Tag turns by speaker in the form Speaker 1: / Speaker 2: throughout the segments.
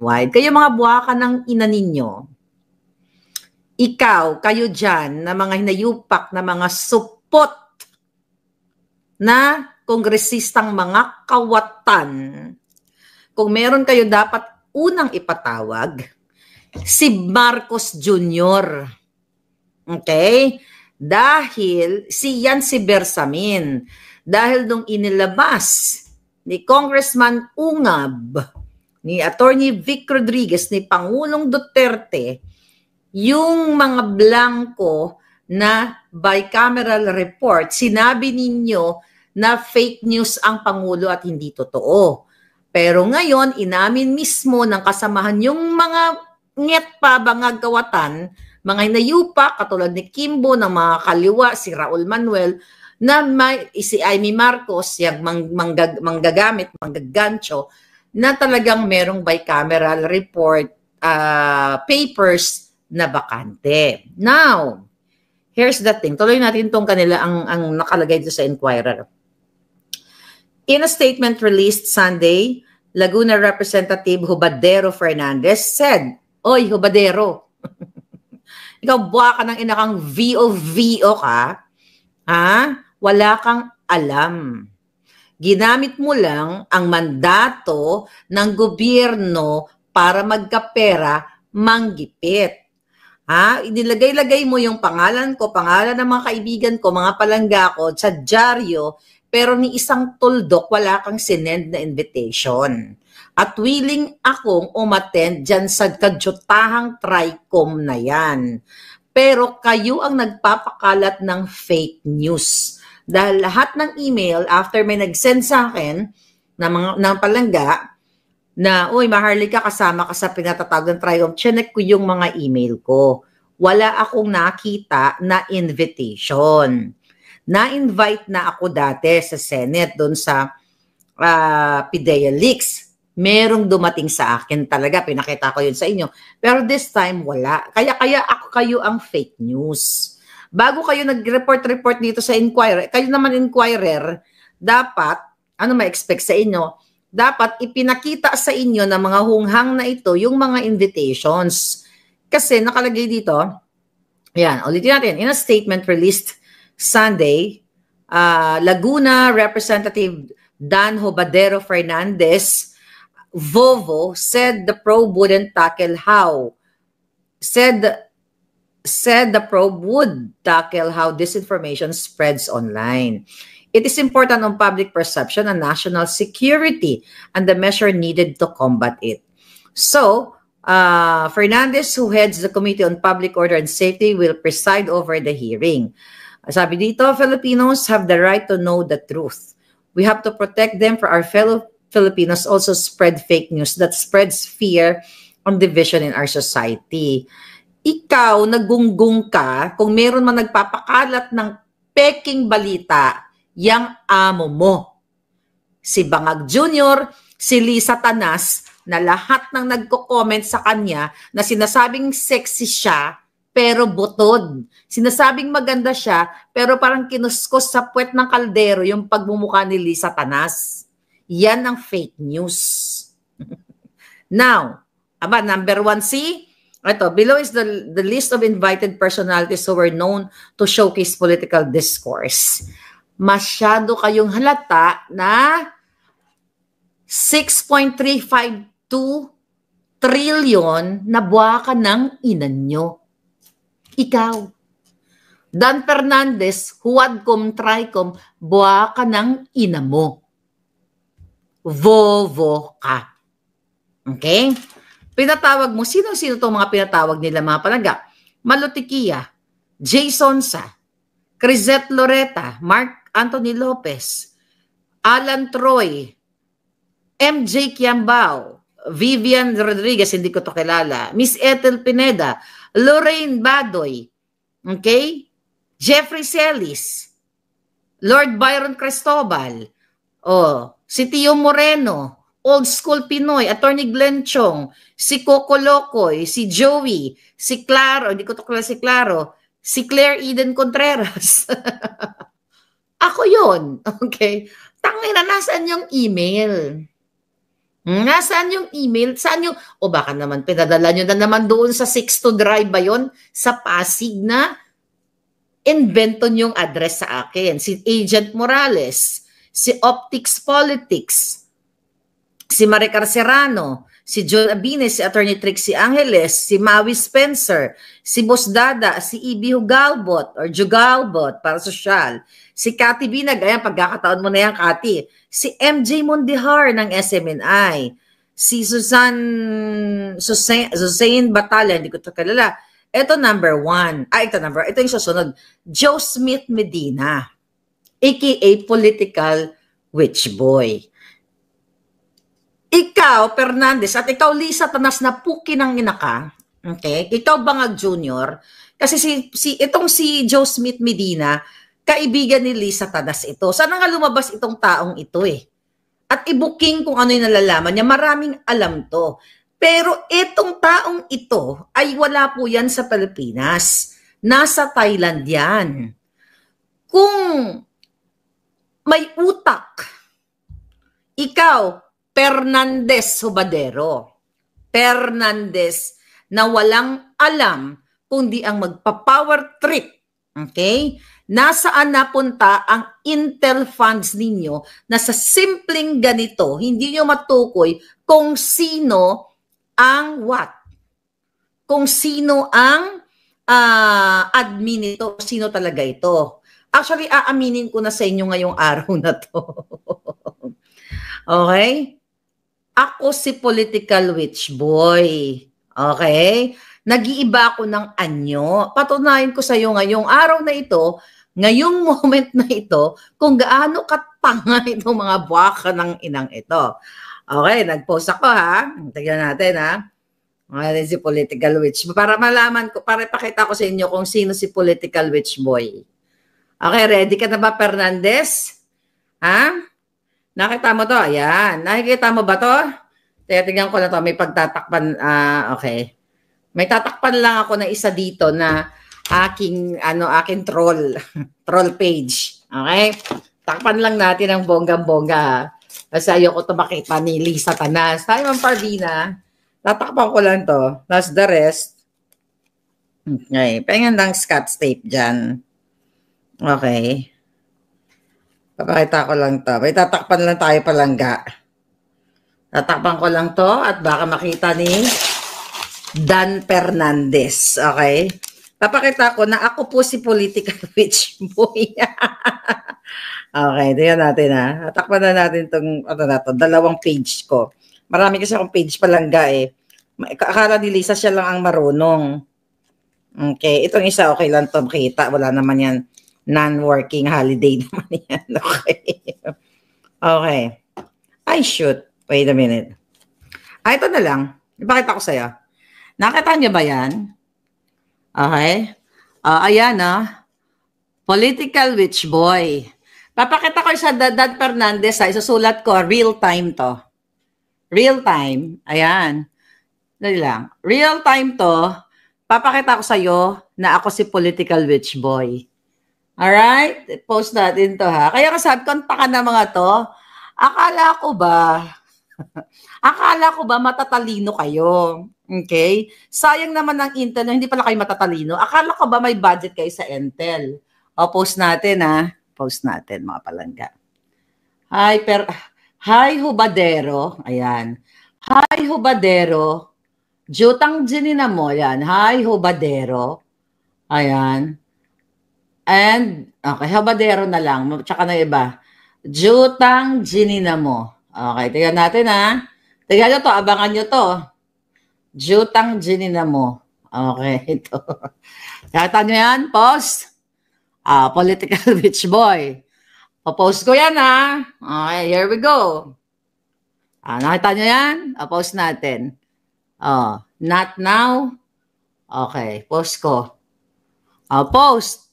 Speaker 1: nationwide. Kayo mga buwaka ng ina ninyo, ikaw, kayo dyan, na mga hinayupak na mga supot na kongresistang mga kawatan, kung meron kayo dapat unang ipatawag, si Marcos Jr. Okay? Dahil si Bersamin, dahil nung inilabas ni Congressman Ungab, ni Attorney Vic Rodriguez, ni Pangulong Duterte, yung mga blanco na bicameral report, sinabi ninyo na fake news ang Pangulo at hindi totoo. Pero ngayon, inamin mismo ng kasamahan yung mga nget pa bangag kawatan, mga hinayupa, katulad ni Kimbo, ng mga kaliwa, si Raul Manuel, na si Amy Marcos, yung manggagancho, na talagang merong bicameral report papers na bakante. Now, here's the thing. Tuloy natin itong kanila ang nakalagay dito sa Inquirer. In a statement released Sunday, Laguna Representative Hubadero Fernandez said, "Oy, Hubadero, ikaw buwa ka ng inakang VO ka, ha? Wala kang alam. Ginamit mo lang ang mandato ng gobyerno para magkapera, manggipit. Ha? Inilagay-lagay mo yung pangalan ko, pangalan ng mga kaibigan ko, mga palangga ko, sa dyaryo, pero ni isang tuldok, wala kang sinend na invitation. At willing akong umattend dyan sa kadyutahang TRICOM na yan. Pero kayo ang nagpapakalat ng fake news. Dahil lahat ng email, after may nag-send sa akin ng palangga, na, uy, Maharlika, kasama ka sa pinatatawag ng TRICOM, chinek ko yung mga email ko. Wala akong nakita na invitation. Na-invite na ako dati sa Senate doon sa PIDEA Leaks. Merong dumating sa akin talaga, pinakita ko yun sa inyo. Pero this time, wala. Kaya ako kayo ang fake news. Bago kayo nag-report dito sa Inquirer, kayo naman Inquirer, dapat, ano ma-expect sa inyo, dapat ipinakita sa inyo ng mga hunghang na ito yung mga invitations. Kasi nakalagay dito, yan, ulitin natin, in a statement released Sunday, Laguna Representative Dan Hobadero Fernandez, Vovo, said the probe wouldn't tackle how. Said the probe would tackle how disinformation spreads online. It is important on public perception and national security and the measure needed to combat it. So, Fernandez, who heads the Committee on Public Order and Safety, will preside over the hearing. Sabi dito, Filipinos have the right to know the truth. We have to protect them, for our fellow Filipinos also spread fake news that spreads fear and division in our society. Ikaw, nagunggong ka, kung meron man nagpapakalat ng peking balita, yang amo mo. Si Bangag Jr., si Lisa Tanas, na lahat ng nagko-comment sa kanya na sinasabing sexy siya, pero butod. Sinasabing maganda siya, pero parang kinuskos sa puwet ng kaldero yung pagmumukha ni Lisa Tanas. Yan ang fake news. Now, number 1C, ito, below is the list of invited personalities who were known to showcase political discourse. Masyado kayong halata na 6.352 trillion na buwaka ng ina nyo. Ikaw. Dan Fernandez, Huadcom, TRICOM, buwaka ng ina mo. Vovo ka. Okay? Pinatawag mo, sino-sino itong mga pinatawag nila mga palangga? Malutikia, Jason Sa, Crisette Loretta, Mark Anthony Lopez, Alan Troy, MJ Kiambao, Vivian Rodriguez, hindi ko to kilala, Miss Ethel Pineda, Lorraine Badoy, okay? Jeffrey Celis, Lord Byron Cristobal, si Tio Moreno, Old School Pinoy, Attorney Glenn Chong, si Coco Locoy, si Joey, si Claro, hindi ko to kilala si Claro, si Claire Eden Contreras. Ako yun. Okay? Tangina, nasaan yung email? Nasaan yung email? Saan yung, o baka naman pinadala nyo na naman doon sa 6 Drive ba yun? Sa Pasig na inventon yung address sa akin. Si Agent Morales, si Optics Politics, si Maricar Serrano, si John Abines, si Attorney Trixie Angeles, si Maui Spencer, si Boss Dada, si Ibi Hugalbot or Jugalbot para sosyal, si Cathy Binag, ayan, pagkakataon mo na yan, Cathy, si MJ Mondihar ng SMNI, si Susain Batalla, hindi ko ito kalala. Ito number 1. Ito yung susunod. Joe Smith Medina, aka Political Witch Boy. Ikaw, Fernandez, at ikaw, Lisa Tanas, na puki ng ina ka, okay? Ikaw, Bangag Jr., kasi itong si Joe Smith Medina, kaibigan ni Lisa Tanas ito. Sana nga lumabas itong taong ito eh. At i-booking kung ano yung nalalaman niya. Maraming alam to. Pero itong taong ito ay wala po yan sa Pilipinas. Nasa Thailand yan. Kung may utak, ikaw, Fernandez Hubadero. Fernandez na walang alam kundi ang magpa-power trip. Okay? Nasaan napunta ang Intel funds ninyo na sa simpleng ganito, hindi nyo matukoy kung sino ang what? Kung sino ang admin ito, sino talaga ito. Actually, aaminin ko na sa inyo ngayong araw na to. Okay? Ako si Political Witch Boy. Okay? Nag-iiba ako ng anyo. Patunayan ko sa iyo ngayong araw na ito, ngayong moment na ito, kung gaano katanga itong mga buwaka ng inang ito. Okay, nag-post ako ha. Tignan natin ha. Ngayon si Political Witch Boy. Para malaman ko, para ipakita ko sa inyo kung sino si Political Witch Boy. Okay, ready ka na ba, Fernandez? Ha? Nakita mo to? Ayan. Nakikita mo ba to? Tingnan ko na to. May pagtatakpan. Okay. May tatakpan lang ako na isa dito na aking troll. Troll page. Okay? Takpan lang natin ang bonggang-bongga. Kasi ayoko to makita ni Lisa Tanas. Tayo, Ma'am Parvina. Tatakpan ko lang to. That's the rest. Okay. Pengen lang Scotch tape dyan. Okay. Papakita ko lang to. May tatakpan lang tayo palangga. Tatakpan ko lang to at baka makita ni Dan Fernandez. Okay? Papakita ko na ako po si Political Witch Boy. Okay, tingnan natin ha. Tatakpan na natin itong, dalawang page ko. Marami kasi akong page palangga eh. Akala ni Lisa siya lang ang marunong. Okay, itong isa okay lang to makita. Wala naman yan. Non-working holiday naman yan. Okay. Okay. Ay, shoot. Wait a minute. Ito na lang. Ipakita ko sa'yo. Nakita niyo ba yan? Okay. Ayan Political Witch Boy. Papakita ko sa Dan Fernandez. Isusulat ko. Real time to. Real time. Ayan. Dali lang. Real time to. Papakita ko sa'yo na ako si Political Witch Boy. Alright? Post natin to ha. Kaya kasabi ko, taka na mga to. Akala ko ba matatalino kayo? Okay? Sayang naman ng Intel na hindi pala kayo matatalino. Akala ko ba may budget kayo sa Intel? O, post natin ha. Post natin mga palangga. Hi Hubadero. Ayan. Hi Hubadero. Jutang Jinina mo. Yan. Hi Hubadero. Ayan. And, okay, Habadero na lang. Tsaka na iba. Jutang Jinina mo. Okay, tingnan natin ha. Tingnan nyo to, abangan nyo to. Jutang Jinina mo. Okay, ito. Kata nyo yan, post. Political Witch Boy. Post ko yan ha. Okay, here we go. Nakita nyo yan? Post natin. Not now. Okay, post ko. Post.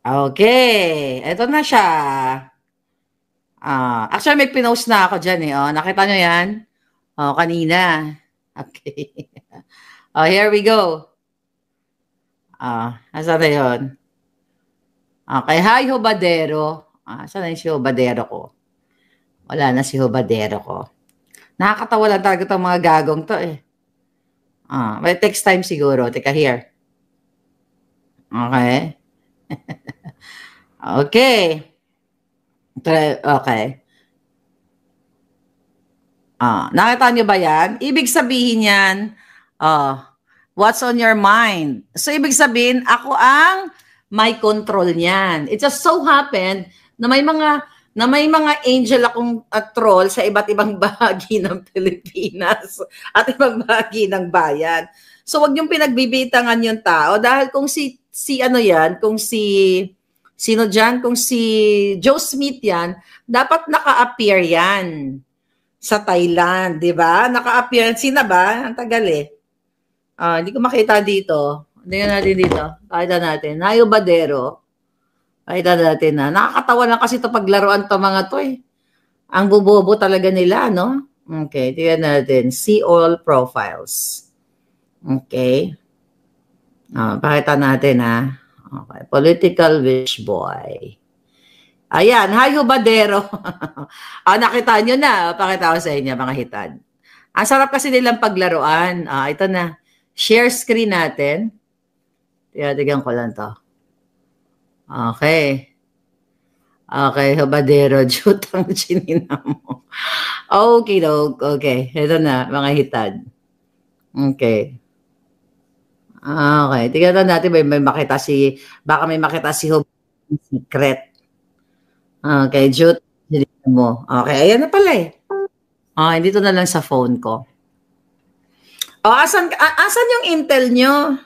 Speaker 1: Okay. Ito na siya. Actually, may pinost na ako dyan eh. Nakita nyo yan? Kanina. Okay. Here we go. Asa na yun? Okay. Hi, Hubadero. Saan na yung si Hubadero ko? Wala na si Hubadero ko. Nakakatawa lang talaga itong mga gagong to eh. May text time siguro. Teka, here. Okay. Okay. Okay. Nakita niyo ba yan? Ibig sabihin yan, what's on your mind? So, ibig sabihin, ako ang may control niyan. It just so happened na may mga angel akong troll sa iba't ibang bahagi ng Pilipinas at ibang bahagi ng bayan. So, wag niyong pinagbibitangan yung tao dahil kung si ano yan, kung sino dyan, kung si Joe Smith yan, dapat naka-appear yan sa Thailand, di ba? Naka-appear, sina ba? Ang tagal eh. Hindi ko makita dito. Tingnan natin dito. Pakita natin. Hayo Badero. Pakita natin na. Nakakatawa lang kasi ito paglaruan to mga to eh. Ang bubobo talaga nila, no? Okay, tingnan natin. See all profiles. Okay. Pakita natin ha. Okay. Political wish boy. Ayan, Hayo Badero. Nakita nyo na. Pakita ko sa inyo, mga hitad. Ang sarap kasi nilang paglaruan. Ito na. Share screen natin. Tignan ko lang to. Okay. Okay, Hubadero, jutang chinina mo. Okay, dog. Okay, ito na, mga hitad. Okay. Okay, tignan natin baka may makita si Hubadero secret. Okay, jutang chinina mo. Okay, ayan na pala eh. Dito na lang sa phone ko. Asan yung intel nyo?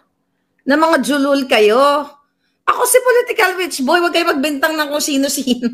Speaker 1: Na mga julul kayo. Ako si political witch boy, wag kayo magbintang ng kung sino-sino.